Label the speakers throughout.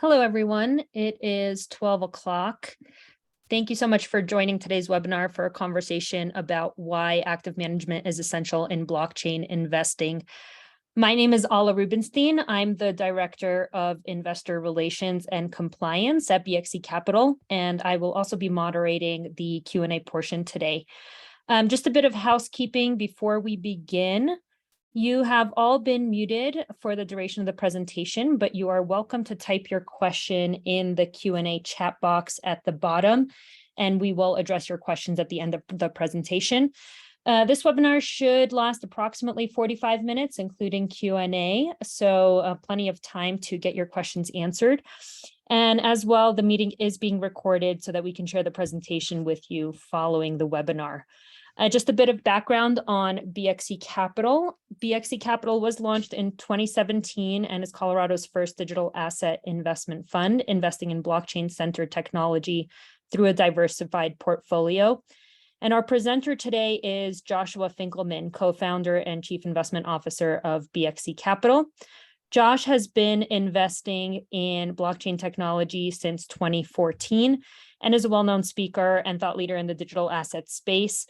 Speaker 1: Hello, everyone. It is 12 o'clock. Thank you so much for joining today's webinar for a conversation about why active management is essential in blockchain investing. My name is Ala Rubenstein. I'm the Director of Investor Relations and Compliance at BXE Capital, and I will also be moderating the Q&A portion today. Just a bit of housekeeping before we begin. You have all been muted for the duration of the presentation, but you are welcome to type your question in the Q&A chat box at the bottom, and we will address your questions at the end of the presentation. This webinar should last approximately 45 minutes, including Q&A, so plenty of time to get your questions answered. And as well, the meeting is being recorded so that we can share the presentation with you following the webinar. Just a bit of background on BXE Capital. BXE Capital was launched in 2017 and is Colorado's first digital asset investment fund, investing in blockchain-centered technology through a diversified portfolio. And our presenter today is Joshua Finkleman, co-founder and chief investment officer of BXE Capital. Josh has been investing in blockchain technology since 2014 and is a well-known speaker and thought leader in the digital asset space.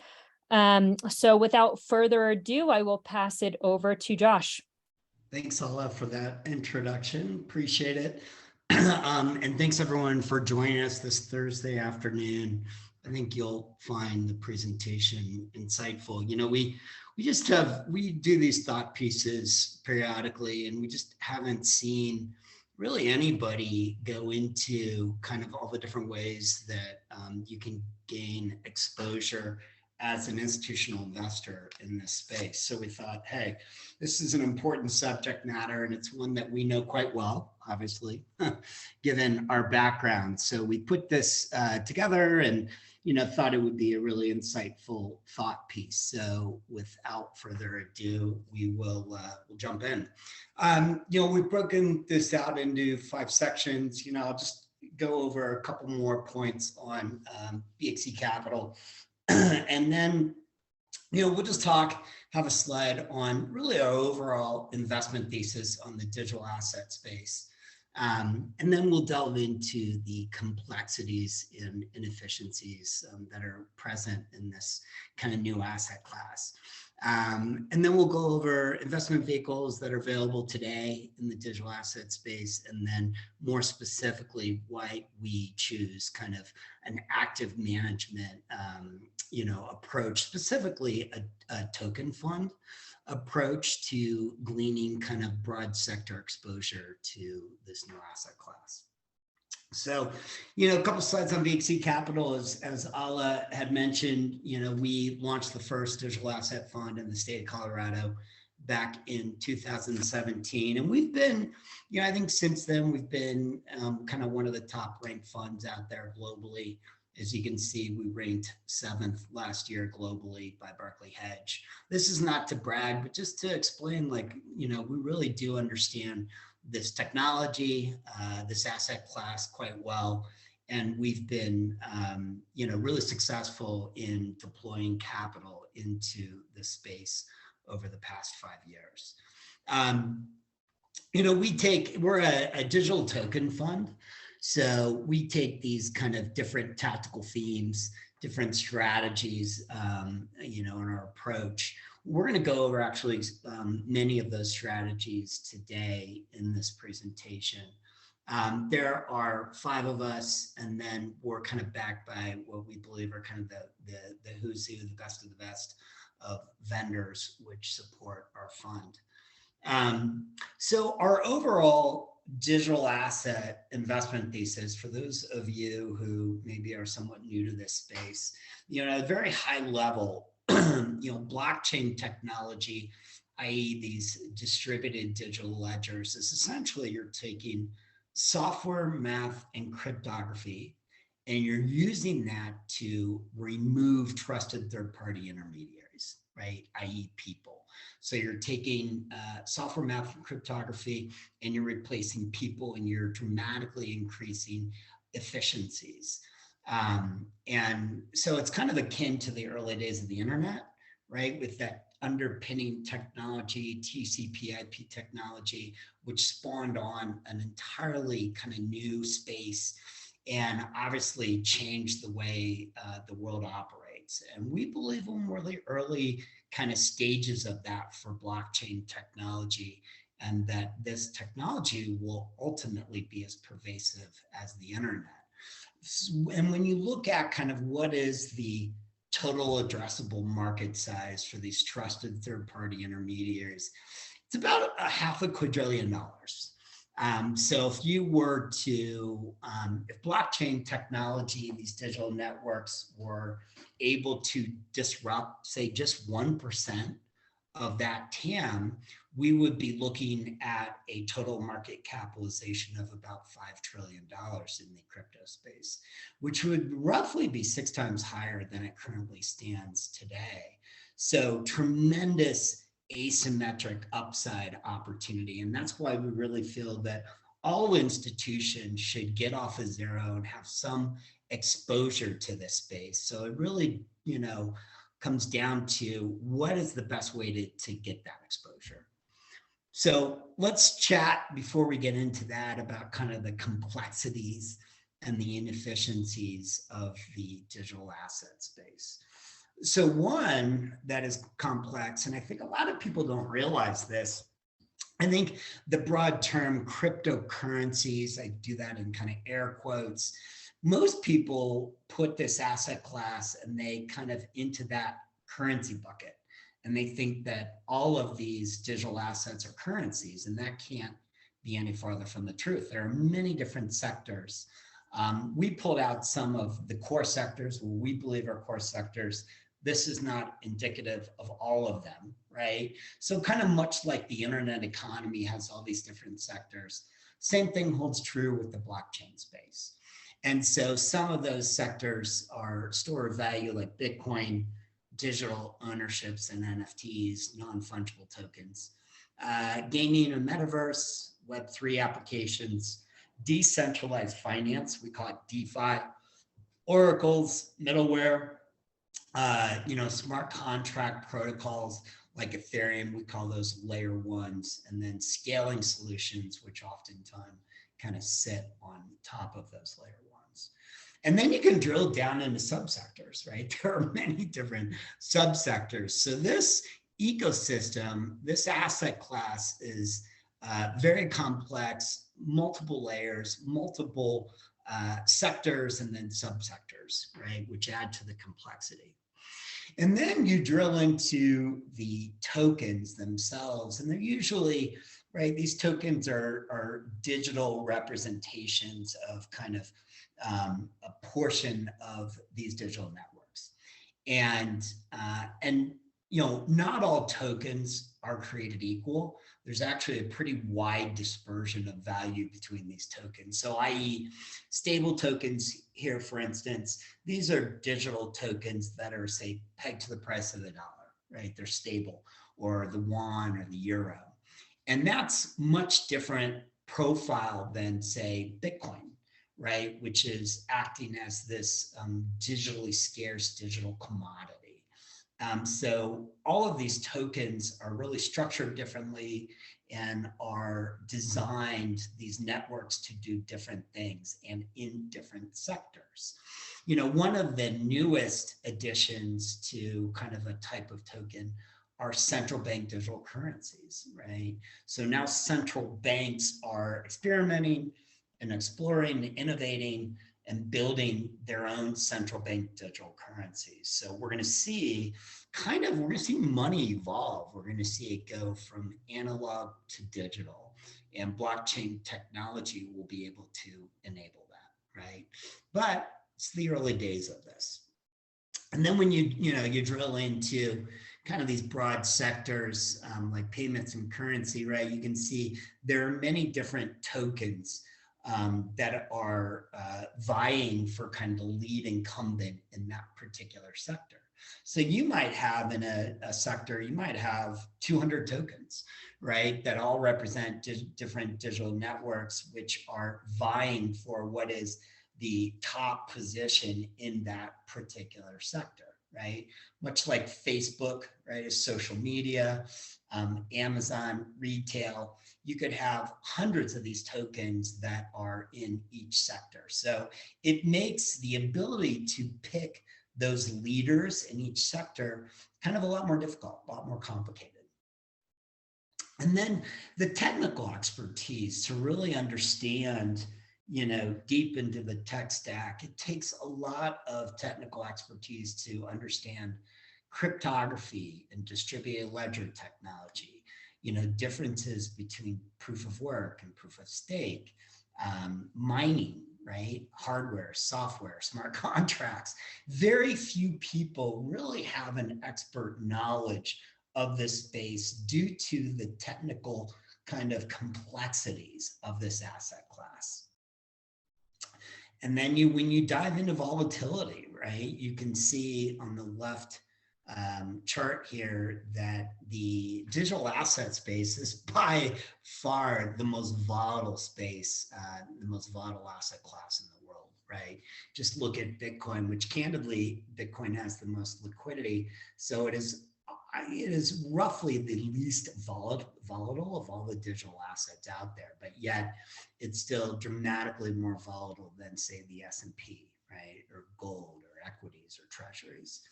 Speaker 1: So without further ado, I will pass it over to Josh.
Speaker 2: Thanks, Ala, for that introduction. Appreciate it. And thanks everyone for joining us this Thursday afternoon. I think you'll find the presentation insightful. You know, we do these thought pieces periodically, and we just haven't seen really anybody go into kind of all the different ways that you can gain exposure as an institutional investor in this space. So we thought, hey, this is an important subject matter, and it's one that we know quite well, obviously, given our background. So we put this together and, thought it would be a really insightful thought piece. So without further ado, we will we'll jump in. We've broken this out into 5 sections. I'll just go over a couple more points on BXE Capital. And then, we'll just have a slide on really our overall investment thesis on the digital asset space. And then we'll delve into the complexities and inefficiencies that are present in this kind of new asset class. And then we'll go over investment vehicles that are available today in the digital asset space, and then more specifically, why we choose kind of an active management approach, specifically a token fund approach to gleaning kind of broad sector exposure to this new asset class. So, a couple slides on BXE Capital. As Ala had mentioned, we launched the first digital asset fund in the state of Colorado back in 2017. And we've been, I think since then, we've been kind of one of the top ranked funds out there globally. As you can see, we ranked 7th last year globally by Barclay Hedge. This is not to brag, but just to explain, we really do understand this technology, this asset class quite well. And we've been, really successful in deploying capital into this space over the past 5 years. We're a digital token fund. So we take these kind of different tactical themes, different strategies, in our approach. We're going to go over actually many of those strategies today in this presentation. There are 5 of us, and then we're kind of backed by what we believe are kind of the who's who, the best of the best of vendors which support our fund. So our overall digital asset investment thesis, for those of you who maybe are somewhat new to this space, at a very high level, blockchain technology, i.e. these distributed digital ledgers, is essentially you're taking software, math, and cryptography, and you're using that to remove trusted third-party intermediaries, right, i.e. people. So you're taking software, math, and cryptography, and you're replacing people, and you're dramatically increasing efficiencies. And so it's kind of akin to the early days of the internet, right? With that underpinning technology, TCP/IP technology, which spawned on an entirely kind of new space and obviously changed the way the world operates. And we believe we're in the early kind of stages of that for blockchain technology, and that this technology will ultimately be as pervasive as the internet. And when you look at kind of what is the total addressable market size for these trusted third-party intermediaries, it's about $500 billion. So if you were to, if blockchain technology, these digital networks were able to disrupt, say, just 1% of that TAM, we would be looking at a total market capitalization of about $5 trillion in the crypto space, which would roughly be 6 times higher than it currently stands today. So tremendous asymmetric upside opportunity. And that's why we really feel that all institutions should get off of zero and have some exposure to this space. So it really, comes down to what is the best way to get that exposure. So let's chat before we get into that about kind of the complexities and the inefficiencies of the digital asset space. So one that is complex, and I think a lot of people don't realize this, I think the broad term cryptocurrencies, I do that in kind of air quotes, most people put this asset class and they kind of into that currency bucket. And they think that all of these digital assets are currencies, and that can't be any farther from the truth. There are many different sectors. We pulled out some of the core sectors, what we believe are core sectors. This is not indicative of all of them, right? So kind of much like the internet economy has all these different sectors, same thing holds true with the blockchain space. And so some of those sectors are store of value like Bitcoin, digital ownerships and NFTs, non-fungible tokens, gaming and metaverse, Web3 applications, decentralized finance, we call it DeFi, oracles, middleware, smart contract protocols like Ethereum, we call those layer ones, and then scaling solutions, which oftentimes kind of sit on top of those layer ones. And then you can drill down into subsectors, right? There are many different subsectors. So this ecosystem, this asset class is very complex, multiple layers, multiple sectors, and then subsectors, right? Which add to the complexity. And then you drill into the tokens themselves, and they're usually, right, these tokens are digital representations of kind of a portion of these digital networks. And not all tokens are created equal. There's actually a pretty wide dispersion of value between these tokens. So i.e. stable tokens here, for instance, these are digital tokens that are, say, pegged to the price of the dollar, right? They're stable, or the yuan or the euro. And that's much different profile than, say, Bitcoin, right? Which is acting as this digitally scarce digital commodity. So all of these tokens are really structured differently and are designed, these networks, to do different things and in different sectors. One of the newest additions to kind of a type of token are central bank digital currencies, right? So now central banks are experimenting and exploring, innovating, and building their own central bank digital currencies. So we're going to see money evolve. We're going to see it go from analog to digital, and blockchain technology will be able to enable that, right? But it's the early days of this. And then when you drill into kind of these broad sectors like payments and currency, right? You can see there are many different tokens that are vying for kind of the lead incumbent in that particular sector. So you might have in a sector, you might have 200 tokens, right? That all represent different digital networks, which are vying for what is the top position in that particular sector, right? Much like Facebook, right, is social media, Amazon, retail, you could have hundreds of these tokens that are in each sector. So it makes the ability to pick those leaders in each sector kind of a lot more difficult, a lot more complicated. And then the technical expertise to really understand, deep into the tech stack, it takes a lot of technical expertise to understand cryptography and distributed ledger technology, differences between proof of work and proof of stake, mining, right? Hardware, software, smart contracts. Very few people really have an expert knowledge of this space due to the technical kind of complexities of this asset class. And then when you dive into volatility, right, you can see on the left chart here that the digital asset space is by far the most volatile space, the most volatile asset class in the world, right? Just look at Bitcoin, which candidly, Bitcoin has the most liquidity. So it is roughly the least volatile of all the digital assets out there, but yet it's still dramatically more volatile than, say, the S&P, right, or gold or equities or treasuries.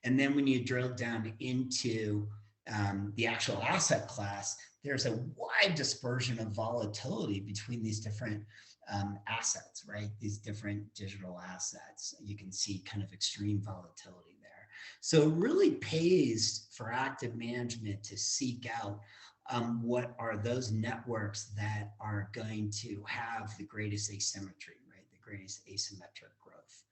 Speaker 2: And then when you drill down into the actual asset class, there's a wide dispersion of volatility between these different assets, right? These different digital assets. You can see kind of extreme volatility there. So it really pays for active management to seek out what are those networks that are going to have the greatest asymmetry, right? The greatest asymmetric growth.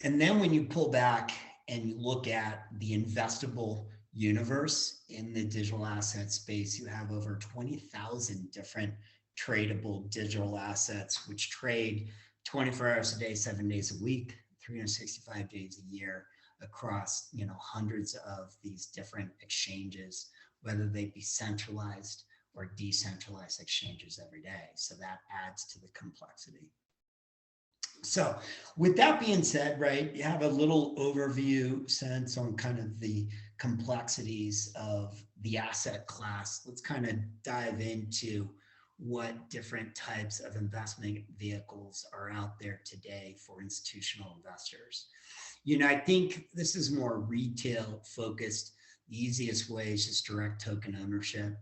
Speaker 2: And then when you pull back and you look at the investable universe in the digital asset space, you have over 20,000 different tradable digital assets, which trade 24 hours a day, 7 days a week, 365 days a year across, hundreds of these different exchanges, whether they be centralized or decentralized exchanges every day. So that adds to the complexity. So with that being said, right, you have a little overview sense on kind of the complexities of the asset class. Let's kind of dive into what different types of investment vehicles are out there today for institutional investors. I think this is more retail focused. The easiest way is just direct token ownership,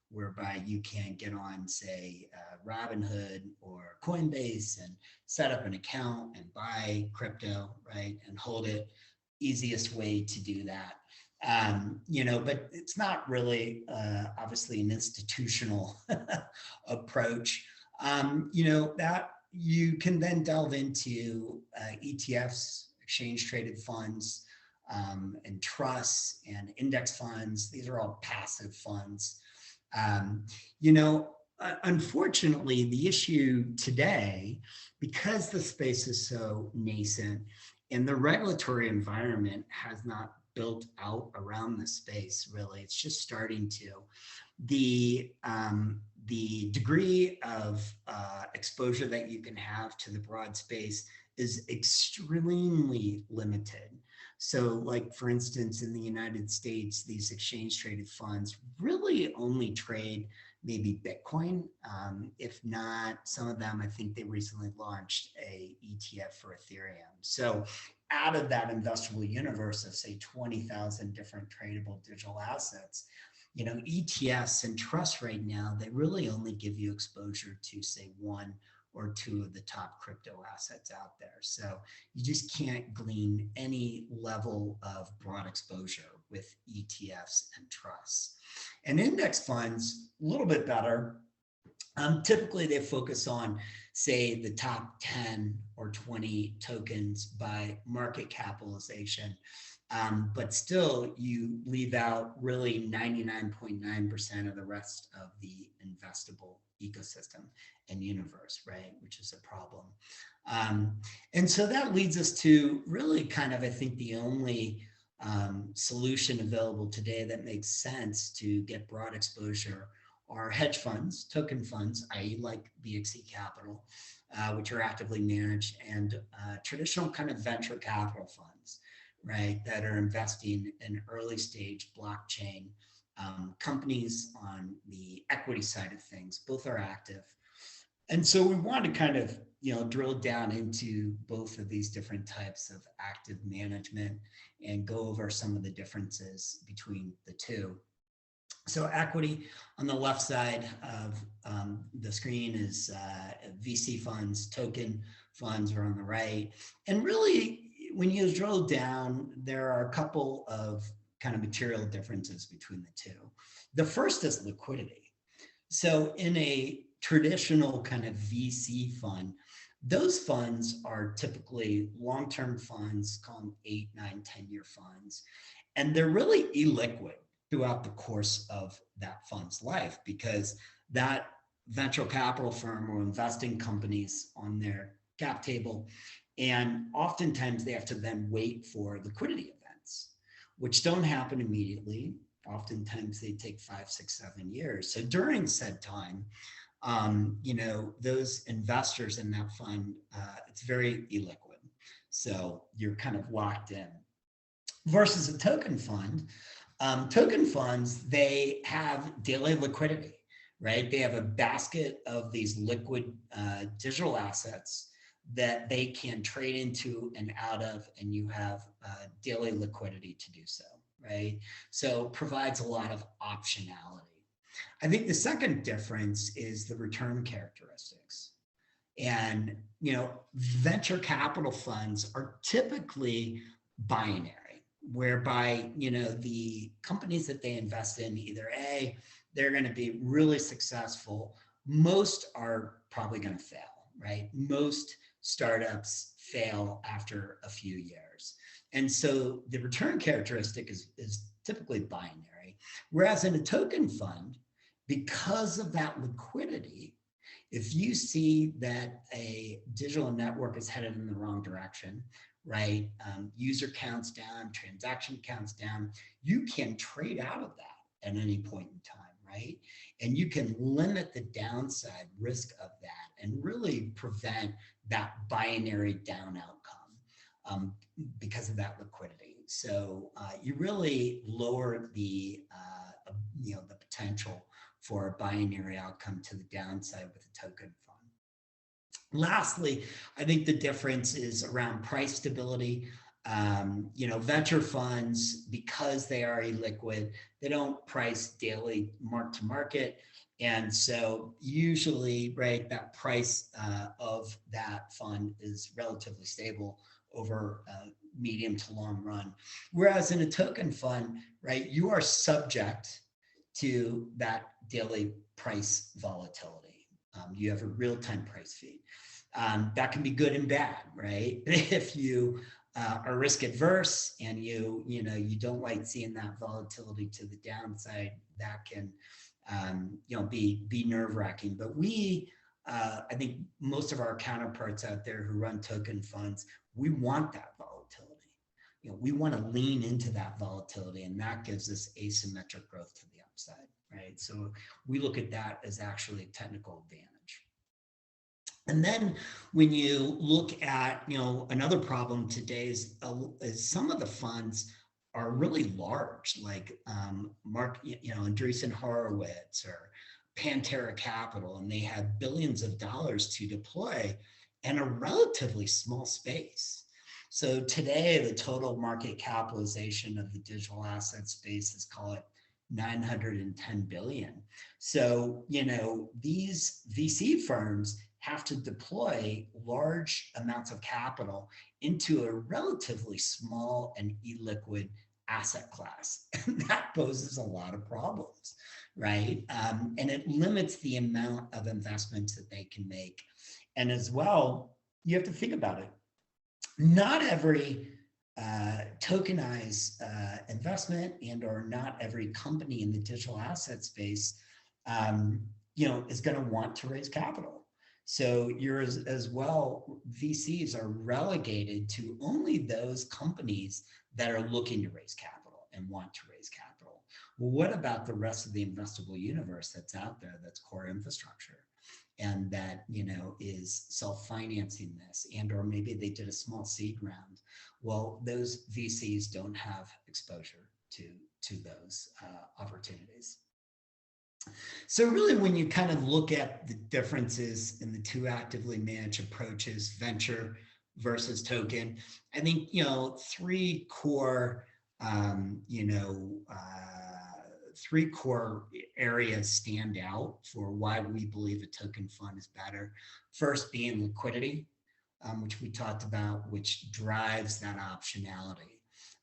Speaker 2: whereby you can get on, say, Robinhood or Coinbase and set up an account and buy crypto, right, and hold it. Easiest way to do that. But it's not really obviously an institutional approach. That you can then delve into ETFs, exchange traded funds, and trusts and index funds. These are all passive funds. Unfortunately, the issue today, because the space is so nascent and the regulatory environment has not built out around the space, really, it's just starting to. The degree of exposure that you can have to the broad space is extremely limited. So like, for instance, in the United States, these exchange traded funds really only trade maybe Bitcoin. If not, some of them, I think they recently launched a ETF for Ethereum. So out of that investable universe of, say, 20,000 different tradable digital assets, ETFs and trusts right now, they really only give you exposure to, say, one or two of the top crypto assets out there. So you just can't glean any level of broad exposure with ETFs and trusts. And index funds, a little bit better. Typically, they focus on, say, the top 10 or 20 tokens by market capitalization. But still, you leave out really 99.9% of the rest of the investable ecosystem and universe, right? Which is a problem. And so that leads us to really kind of, I think, the only solution available today that makes sense to get broad exposure are hedge funds, token funds, i.e. like BXE Capital, which are actively managed, and traditional kind of venture capital funds. right, that are investing in early stage blockchain companies on the equity side of things. Both are active. And so we want to kind of, drill down into both of these different types of active management and go over some of the differences between the two. So equity on the left side of the screen is VC funds, token funds are on the right. And really, when you drill down, there are a couple of kind of material differences between the two. The first is liquidity. So in a traditional kind of VC fund, those funds are typically long-term funds, call them 8, 9, 10-year funds, and they're really illiquid throughout the course of that fund's life because that venture capital firm will invest in companies on their cap table, and oftentimes they have to then wait for liquidity events, which don't happen immediately. Oftentimes they take 5, 6, 7 years. So during said time, those investors in that fund, it's very illiquid. So you're kind of locked in. Versus a token fund, token funds, they have daily liquidity, right? They have a basket of these liquid digital assets that they can trade into and out of, and you have daily liquidity to do so, right? So provides a lot of optionality. I think the second difference is the return characteristics. And, venture capital funds are typically binary, whereby, the companies that they invest in, either A, they're going to be really successful. Most are probably going to fail, right? Most startups fail after a few years. And so the return characteristic is typically binary. Whereas in a token fund, because of that liquidity, if you see that a digital network is headed in the wrong direction, right? User counts down, transaction counts down, you can trade out of that at any point in time, right? And you can limit the downside risk of that and really prevent that binary down outcome because of that liquidity. So you really lower the the potential for a binary outcome to the downside with a token fund. Lastly, I think the difference is around price stability. Venture funds, because they are illiquid, they don't price daily mark to market. And so usually, right, that price of that fund is relatively stable over medium to long run. Whereas in a token fund, right, you are subject to that daily price volatility. You have a real-time price feed. That can be good and bad, right? If you are risk adverse and you don't like seeing that volatility to the downside, that can be nerve-wracking. But I think most of our counterparts out there who run token funds, we want that volatility. We want to lean into that volatility, and that gives us asymmetric growth to the upside, right? So we look at that as actually a technical advantage. And then when you look at, another problem today is some of the funds are really large, like Andreessen Horowitz or Pantera Capital, and they have billions of dollars to deploy in a relatively small space. So today, the total market capitalization of the digital asset space is, call it, 910 billion. So, these VC firms have to deploy large amounts of capital into a relatively small and illiquid asset class. And that poses a lot of problems, right? And it limits the amount of investments that they can make. And as well, you have to think about it. Not every tokenized investment or not every company in the digital asset space, is going to want to raise capital. So you're as well, VCs are relegated to only those companies that are looking to raise capital and want to raise capital. Well, what about the rest of the investable universe that's out there that's core infrastructure and that, you know, is self-financing this, and or maybe they did a small seed round? Well, those VCs don't have exposure to those opportunities. So really, when you kind of look at the differences in the two actively managed approaches, venture versus token, I think, you know, three core areas stand out for why we believe a token fund is better. First being liquidity, which we talked about, which drives that optionality.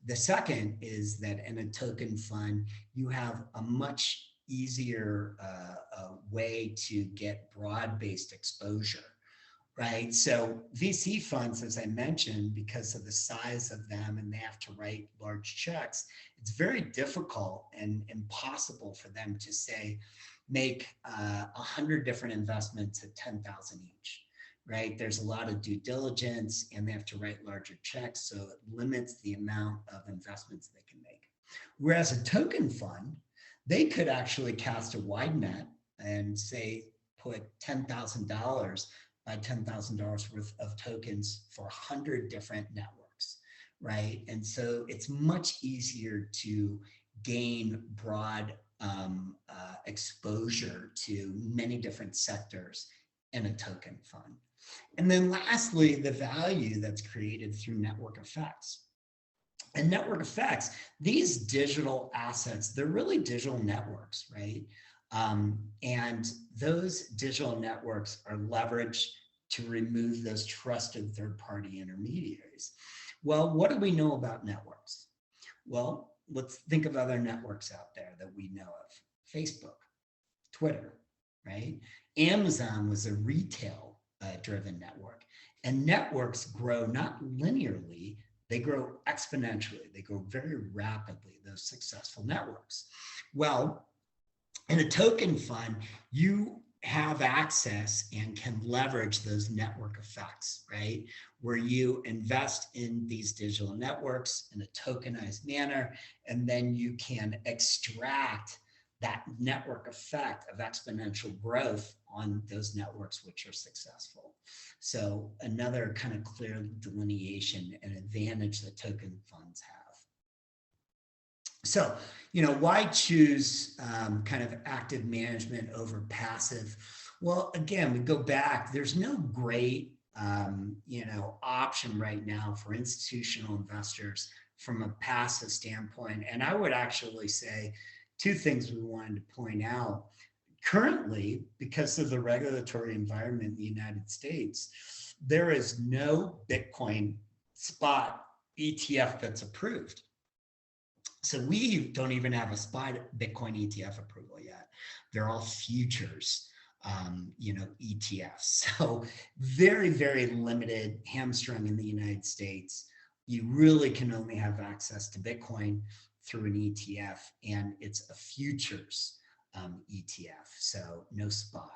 Speaker 2: The second is that in a token fund, you have a much easier way to get broad-based exposure, right? So VC funds, as I mentioned, because of the size of them and they have to write large checks, it's very difficult and impossible for them to say, make 100 different investments at 10,000 each, right? There's a lot of due diligence and they have to write larger checks, so it limits the amount of investments they can make. Whereas a token fund, they could actually cast a wide net and say, put $10,000, buy $10,000 worth of tokens for 100 different networks, right? And so it's much easier to gain broad exposure to many different sectors in a token fund. And then lastly, the value that's created through network effects. And network effects, these digital assets, they're really digital networks, right? And those digital networks are leveraged to remove those trusted third-party intermediaries. Well, what do we know about networks? Well, let's think of other networks out there that we know of. Facebook, Twitter, right? Amazon was a retail driven network, and networks grow not linearly, they grow exponentially. They grow very rapidly, those successful networks. Well, in a token fund, you have access and can leverage those network effects, right? Where you invest in these digital networks in a tokenized manner, and then you can extract that network effect of exponential growth on those networks which are successful. So another kind of clear delineation and advantage that token funds have. So, you know, why choose kind of active management over passive? Well, again, we go back, there's no great, option right now for institutional investors from a passive standpoint. And I would actually say two things we wanted to point out. Currently, because of the regulatory environment in the United States, there is no Bitcoin spot ETF that's approved. So we don't even have a spot Bitcoin ETF approval yet. They're all futures, ETFs. So very, very limited, hamstrung in the United States. You really can only have access to Bitcoin through an ETF, and it's a futures ETF, so no spot.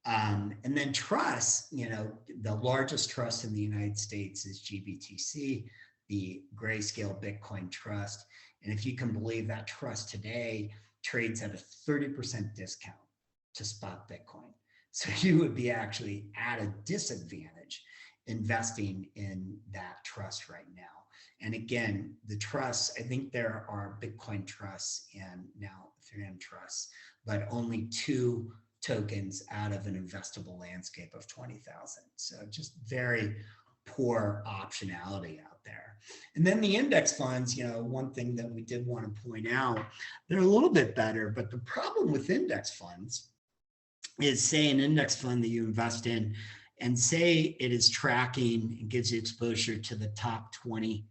Speaker 2: And then trust, the largest trust in the United States is GBTC, the Grayscale Bitcoin Trust. And if you can believe that trust today trades at a 30% discount to spot Bitcoin. So you would be actually at a disadvantage investing in that trust right now. And again, the trusts, I think there are Bitcoin trusts and now Ethereum trusts, but only 2 tokens out of an investable landscape of 20,000. So just very poor optionality out there. And then the index funds, one thing that we did want to point out, they're a little bit better, but the problem with index funds is, say, an index fund that you invest in, and say it is tracking and gives you exposure to the top 20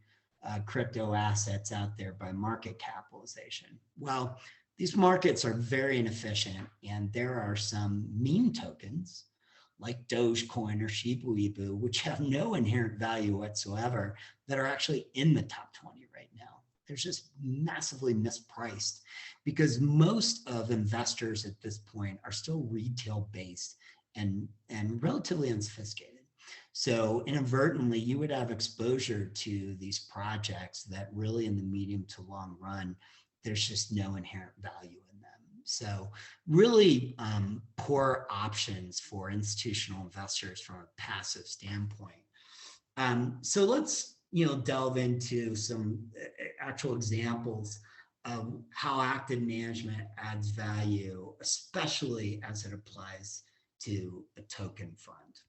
Speaker 2: crypto assets out there by market capitalization. Well, these markets are very inefficient, and there are some meme tokens like Dogecoin or Shiba Inu, which have no inherent value whatsoever, that are actually in the top 20 right now. They're just massively mispriced because most of investors at this point are still retail based and relatively unsophisticated. So inadvertently, you would have exposure to these projects that really in the medium to long run there's just no inherent value in them. So really poor options for institutional investors from a passive standpoint. So let's delve into some actual examples of how active management adds value, especially as it applies to a token fund.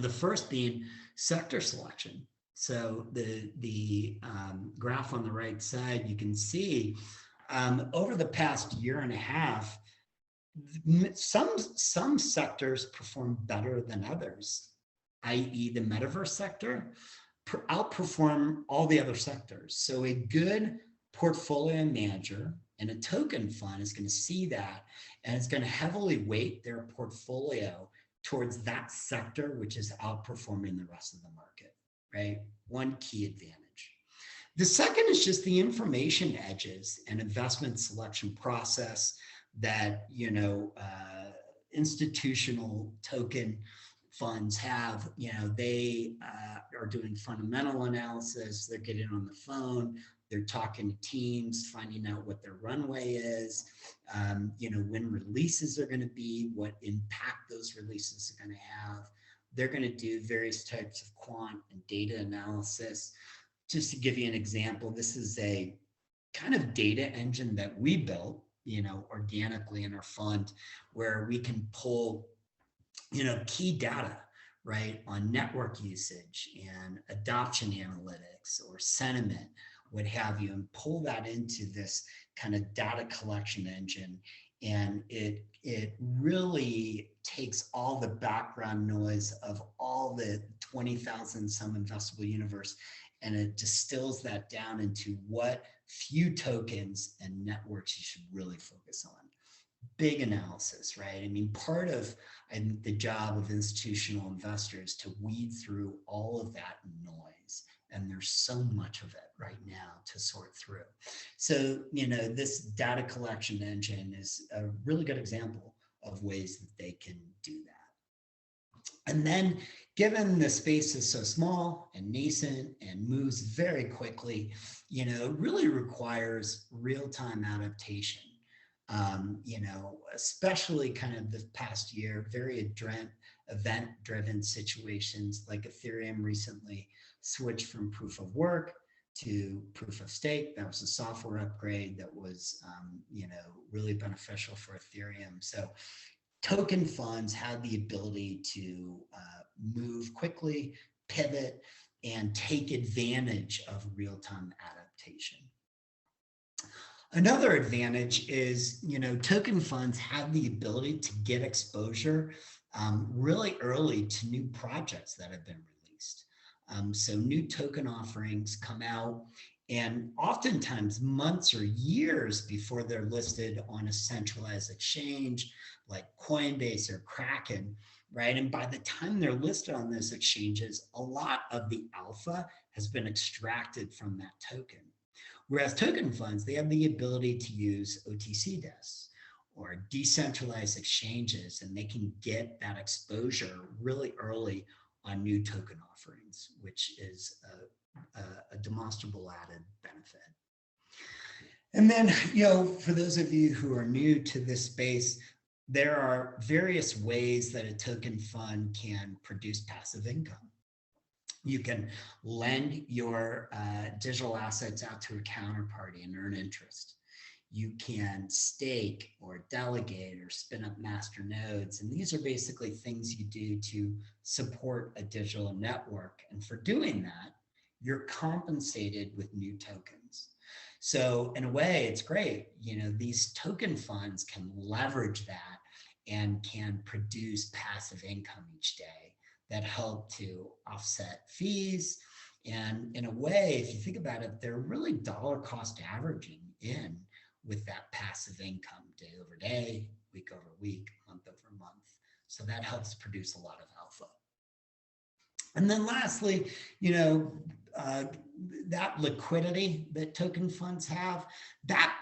Speaker 2: The first being sector selection. So the graph on the right side, you can see over the past year and a half, some sectors perform better than others, i.e. the metaverse sector outperform all the other sectors. So a good portfolio manager and a token fund is going to see that, and it's going to heavily weight their portfolio towards that sector, which is outperforming the rest of the market, right? One key advantage. The second is just the information edges and investment selection process that, institutional token funds have. They are doing fundamental analysis. They're getting on the phone. They're talking to teams, finding out what their runway is, when releases are going to be, what impact those releases are going to have. They're going to do various types of quant and data analysis. Just to give you an example, this is a kind of data engine that we built, organically in our fund, where we can pull, key data, right, on network usage and adoption analytics or sentiment, what have you, and pull that into this kind of data collection engine. And it really takes all the background noise of all the 20,000 some investable universe, and it distills that down into what few tokens and networks you should really focus on. Big analysis, right? I mean, part of the job of institutional investors to weed through all of that noise. And there's so much of it right now to sort through. So, this data collection engine is a really good example of ways that they can do that. And then, given the space is so small and nascent and moves very quickly, it really requires real-time adaptation. Especially kind of the past year, very event-driven situations like Ethereum recently switched from proof of work to proof of stake. That was a software upgrade that was, really beneficial for Ethereum. So token funds have the ability to move quickly, pivot, and take advantage of real-time adaptation. Another advantage is, token funds have the ability to get exposure really early to new projects that have been released. So new token offerings come out, and oftentimes months or years before they're listed on a centralized exchange like Coinbase or Kraken, right? And by the time they're listed on those exchanges, a lot of the alpha has been extracted from that token. Whereas token funds, they have the ability to use OTC desks or decentralized exchanges, and they can get that exposure really early on new token offerings, which is a demonstrable added benefit. And then, for those of you who are new to this space, there are various ways that a token fund can produce passive income. You can lend your digital assets out to a counterparty and earn interest. You can stake or delegate or spin up master nodes. And these are basically things you do to support a digital network. And for doing that, you're compensated with new tokens. So in a way, it's great. These token funds can leverage that and can produce passive income each day that help to offset fees. And in a way, if you think about it, they're really dollar cost averaging in with that passive income day over day, week over week, month over month. So that helps produce a lot of alpha. And then lastly, that liquidity that token funds have, that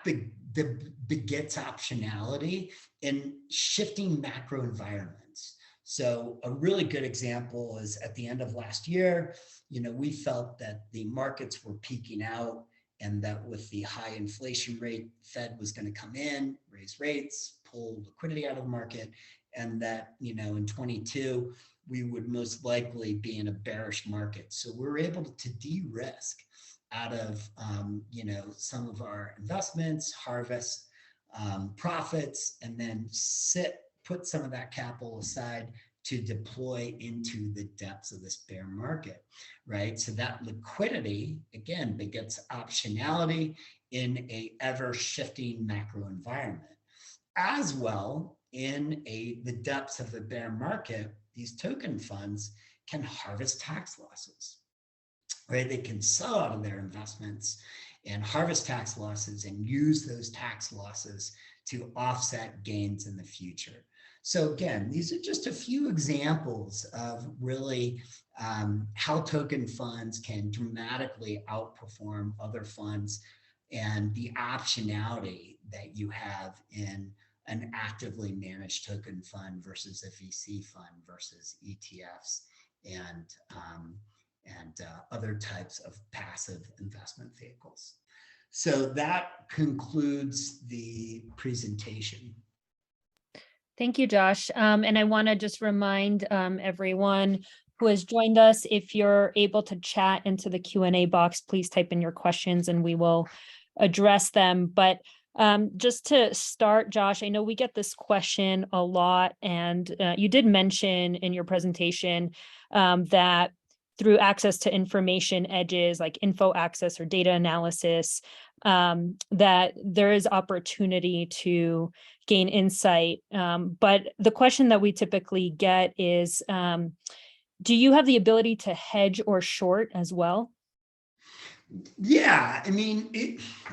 Speaker 2: begets optionality in shifting macro environments. So a really good example is at the end of last year, we felt that the markets were peaking out and that with the high inflation rate, Fed was going to come in, raise rates, pull liquidity out of the market, and that, in 22, we would most likely be in a bearish market. So we're able to de-risk out of, some of our investments, harvest profits, and then put some of that capital aside to deploy into the depths of this bear market, right? So that liquidity, again, begets optionality in a ever-shifting macro environment. As well, in the depths of the bear market, these token funds can harvest tax losses, right? They can sell out of their investments and harvest tax losses and use those tax losses to offset gains in the future. So again, these are just a few examples of really how token funds can dramatically outperform other funds and the optionality that you have in an actively managed token fund versus a VC fund versus ETFs and other types of passive investment vehicles. So that concludes the presentation.
Speaker 1: Thank you, Josh. And I want to just remind everyone who has joined us, if you're able to chat into the Q&A box, please type in your questions and we will address them. But just to start, Josh, I know we get this question a lot, and you did mention in your presentation that through access to information edges like info access or data analysis, that there is opportunity to gain insight. But the question that we typically get is, do you have the ability to hedge or short as well?
Speaker 2: Yeah, I mean,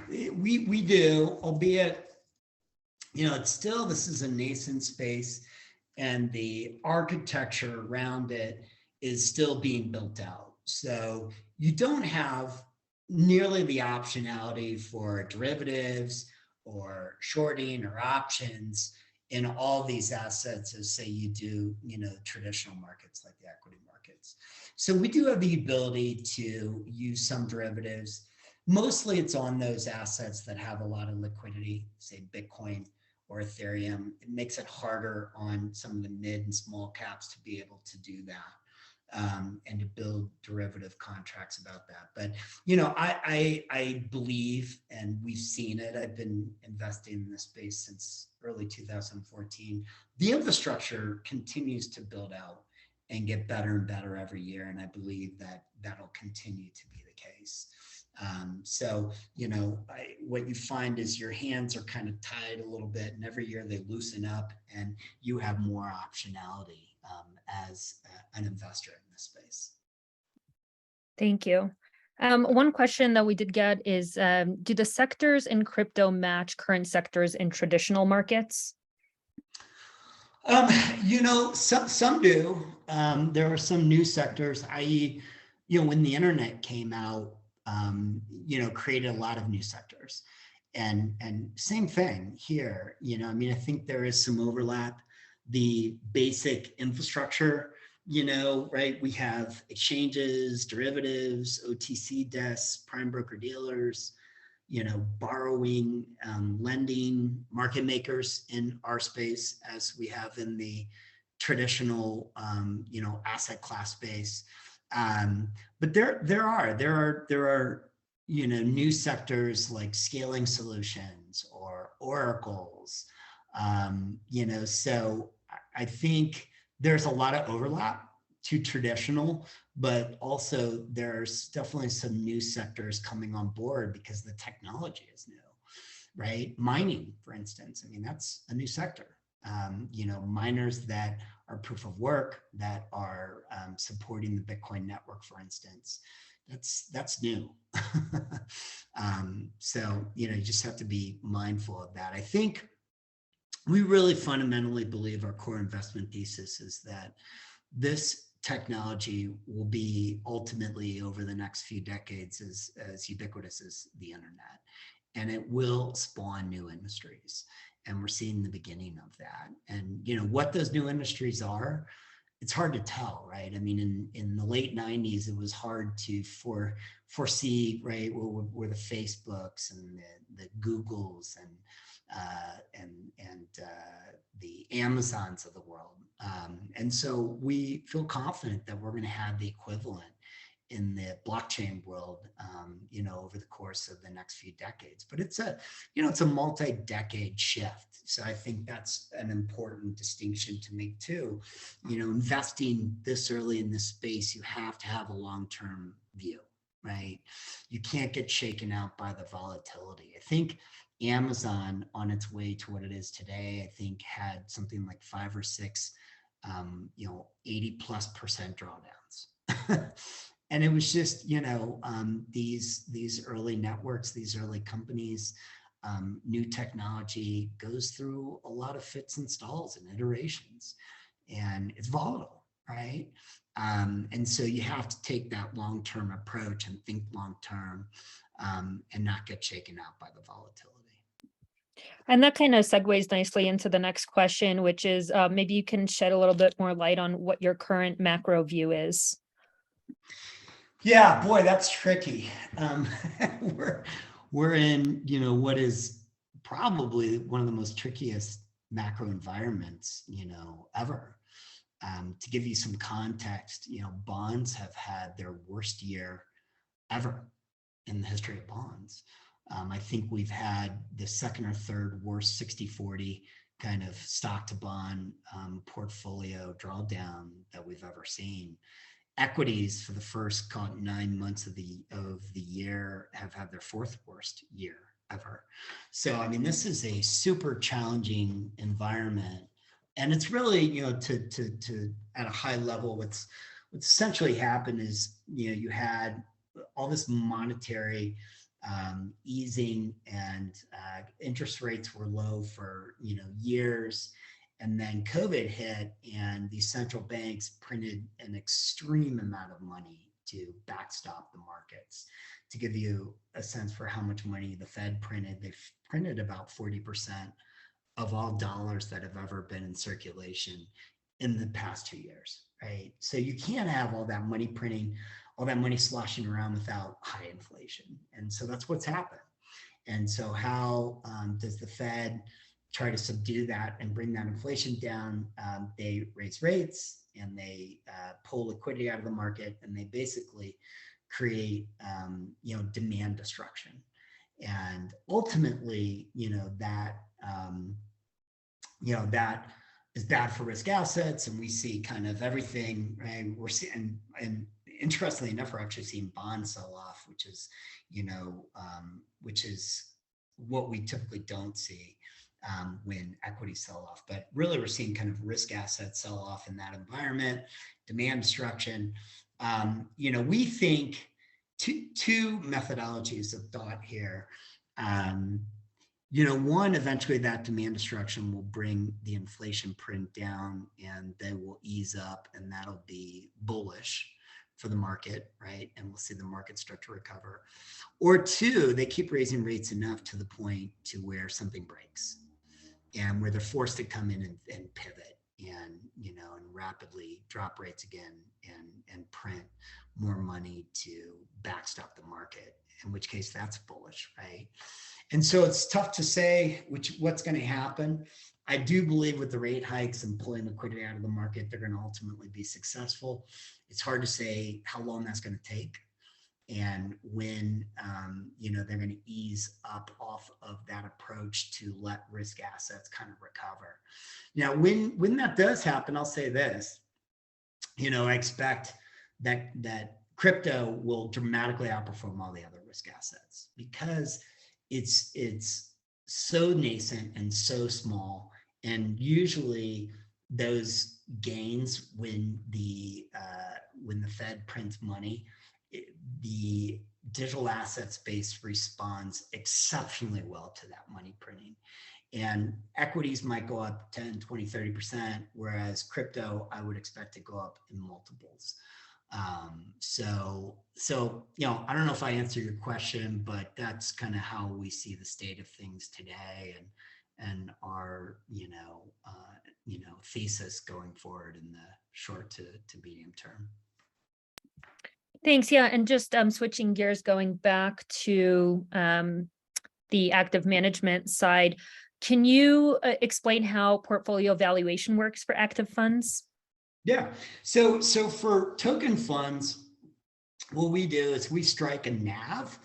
Speaker 2: we do, albeit, it's still, this is a nascent space and the architecture around it is still being built out. So you don't have nearly the optionality for derivatives or shorting or options in all these assets as say you do, traditional markets like the equity markets. So we do have the ability to use some derivatives. Mostly it's on those assets that have a lot of liquidity, say Bitcoin or Ethereum. It makes it harder on some of the mid and small caps to be able to do that. And to build derivative contracts about that. But, I believe, and we've seen it, I've been investing in this space since early 2014. The infrastructure continues to build out and get better and better every year. And I believe that that'll continue to be the case. So, what you find is your hands are kind of tied a little bit, and every year they loosen up and you have more optionality as an investor in this space.
Speaker 1: Thank you. One question that we did get is, do the sectors in crypto match current sectors in traditional markets?
Speaker 2: Some do. There are some new sectors, i.e., when the internet came out, created a lot of new sectors. And same thing here, I think there is some overlap. The basic infrastructure, right? We have exchanges, derivatives, OTC desks, prime broker dealers, borrowing, lending, market makers in our space as we have in the traditional, asset class space. But there are new sectors like scaling solutions or oracles. So I think there's a lot of overlap to traditional, but also there's definitely some new sectors coming on board because the technology is new, right? Mining, for instance, that's a new sector. Miners that are proof of work, that are supporting the Bitcoin network, for instance, that's new. So, you just have to be mindful of that. I think we really fundamentally believe our core investment thesis is that this technology will be ultimately over the next few decades as ubiquitous as the internet, and it will spawn new industries. And we're seeing the beginning of that. And what those new industries are, it's hard to tell, right? I mean, in the late 90s, it was hard to foresee, right, where the Facebooks and the Googles and the Amazons of the world. And so we feel confident that we're going to have the equivalent in the blockchain world, over the course of the next few decades. But it's a multi-decade shift. So I think that's an important distinction to make too. Investing this early in this space, you have to have a long-term view, right? You can't get shaken out by the volatility. I think Amazon, on its way to what it is today, I think had something like 5 or 6, 80+% drawdowns. And it was just, these early networks, these early companies, new technology goes through a lot of fits and stalls and iterations, and it's volatile, right? And so you have to take that long-term approach and think long-term, and not get shaken out by the volatility.
Speaker 1: And that kind of segues nicely into the next question, which is maybe you can shed a little bit more light on what your current macro view is.
Speaker 2: Yeah, boy, that's tricky. We're in, what is probably one of the most trickiest macro environments, ever. To give you some context, bonds have had their worst year ever in the history of bonds. I think we've had the second or third worst 60-40 kind of stock to bond portfolio drawdown that we've ever seen. Equities for the first 9 months of the year have had their 4th worst year ever. So I mean, this is a super challenging environment, and it's really to at a high level, what's essentially happened is you had all this monetary easing, and interest rates were low for years. And then COVID hit, and these central banks printed an extreme amount of money to backstop the markets. To give you a sense for how much money the Fed printed, they've printed about 40% of all dollars that have ever been in circulation in the past 2 years, right? So you can't have all that money printing, all that money sloshing around without high inflation. And so that's what's happened. And so how does the Fed try to subdue that and bring that inflation down? They raise rates, and they pull liquidity out of the market, and they basically create demand destruction. And ultimately, that that is bad for risk assets, and we see kind of everything, right? We're seeing, and interestingly enough, we're actually seeing bonds sell off, which is what we typically don't see when equities sell off. But really, we're seeing kind of risk assets sell off in that environment, demand destruction. We think two methodologies of thought here. One, eventually that demand destruction will bring the inflation print down, and they will ease up, and that'll be bullish for the market, right? And we'll see the market start to recover. Or two, they keep raising rates enough to the point to where something breaks, and where they're forced to come in and pivot, and rapidly drop rates again, and print more money to backstop the market, in which case that's bullish, right? And so it's tough to say what's going to happen. I do believe with the rate hikes and pulling liquidity out of the market, they're going to ultimately be successful. It's hard to say how long that's going to take, and when they're going to ease up off of that approach to let risk assets kind of recover. Now, when that does happen, I'll say this: I expect that crypto will dramatically outperform all the other risk assets, because it's so nascent and so small, and usually those gains, when the Fed prints money, the digital asset space responds exceptionally well to that money printing. And equities might go up 10, 20, 30%, whereas crypto, I would expect to go up in multiples. So I don't know if I answered your question, but that's kind of how we see the state of things today, and our thesis going forward in the short to medium term.
Speaker 1: Thanks. Yeah, and just switching gears, going back to the active management side, can you explain how portfolio valuation works for active funds?
Speaker 2: Yeah. So for token funds, what we do is we strike a NAV,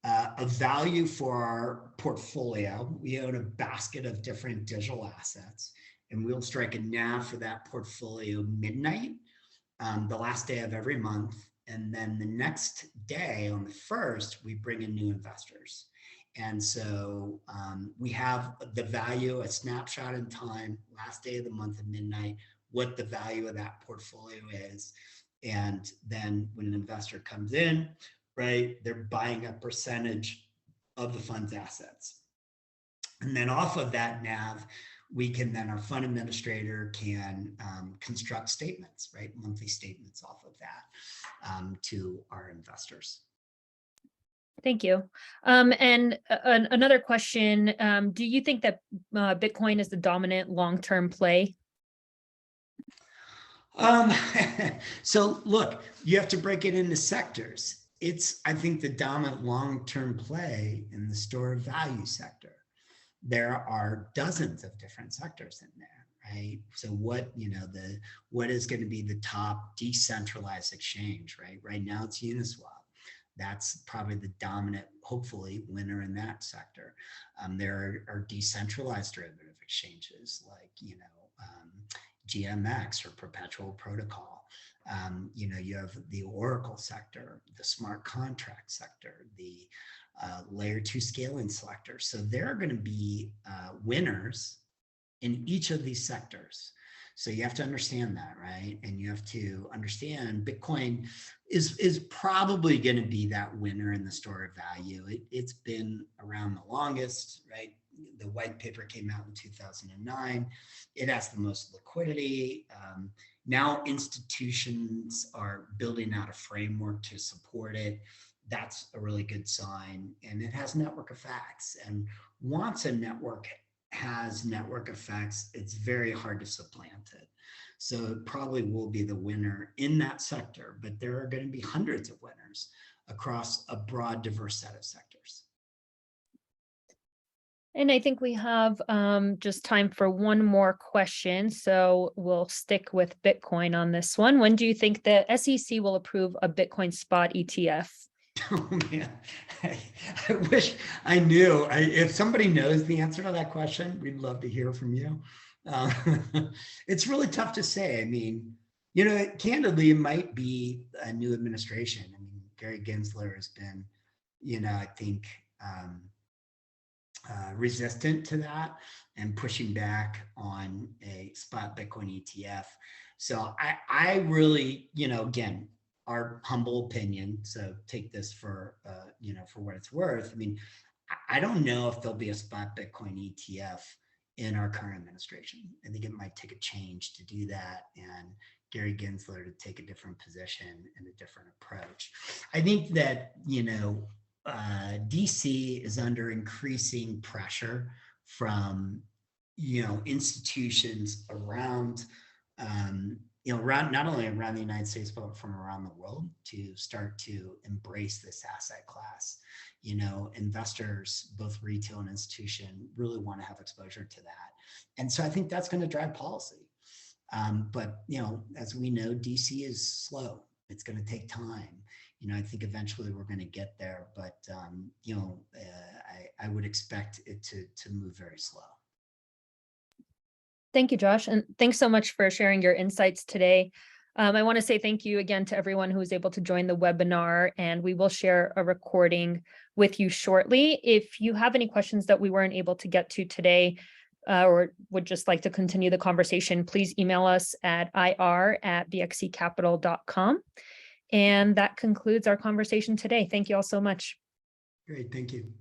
Speaker 2: a value for our portfolio. We own a basket of different digital assets, and we'll strike a NAV for that portfolio midnight, the last day of every month. And then the next day on the 1st, we bring in new investors. And so we have the value, a snapshot in time, last day of the month at midnight, what the value of that portfolio is. And then when an investor comes in, right, they're buying a percentage of the fund's assets. And then off of that NAV, we can then, our fund administrator can construct statements, right, monthly statements off of that to our investors.
Speaker 1: Thank you. And another question, do you think that Bitcoin is the dominant long-term play?
Speaker 2: So look, you have to break it into sectors. It's, I think, the dominant long-term play in the store of value sector. There are dozens of different sectors in there, right? So what is going to be the top decentralized exchange, right? Right now it's Uniswap. That's probably the dominant, hopefully, winner in that sector. There are decentralized derivative exchanges like, GMX or Perpetual Protocol. You have the Oracle sector, the smart contract sector, the layer 2 scaling selector. So there are going to be winners in each of these sectors. So you have to understand that, right? And you have to understand Bitcoin is probably going to be that winner in the store of value. It's been around the longest, right? The white paper came out in 2009. It has the most liquidity. Now institutions are building out a framework to support it. That's a really good sign. And it has network effects. And once a network has network effects, it's very hard to supplant it. So it probably will be the winner in that sector, but there are going to be hundreds of winners across a broad, diverse set of sectors.
Speaker 1: And I think we have just time for one more question. So we'll stick with Bitcoin on this one. When do you think the SEC will approve a Bitcoin spot ETF?
Speaker 2: Oh man, I wish I knew. If somebody knows the answer to that question, we'd love to hear from you. It's really tough to say. I mean, candidly, it might be a new administration. I mean, Gary Gensler has been, I think, resistant to that and pushing back on a spot Bitcoin ETF. So I really, again, our humble opinion, so take this for for what it's worth. I mean, I don't know if there'll be a spot Bitcoin ETF in our current administration. I think it might take a change to do that, and Gary Gensler to take a different position and a different approach. I think that DC is under increasing pressure from institutions around not only around the United States, but from around the world to start to embrace this asset class. Investors, both retail and institution, really want to have exposure to that. And so I think that's going to drive policy. But, as we know, DC is slow. It's going to take time. I think eventually we're going to get there, but, I would expect it to move very slow.
Speaker 1: Thank you, Josh. And thanks so much for sharing your insights today. I want to say thank you again to everyone who was able to join the webinar, and we will share a recording with you shortly. If you have any questions that we weren't able to get to today, or would just like to continue the conversation, please email us at ir@bxecapital.com. And that concludes our conversation today. Thank you all so much.
Speaker 2: Great, thank you.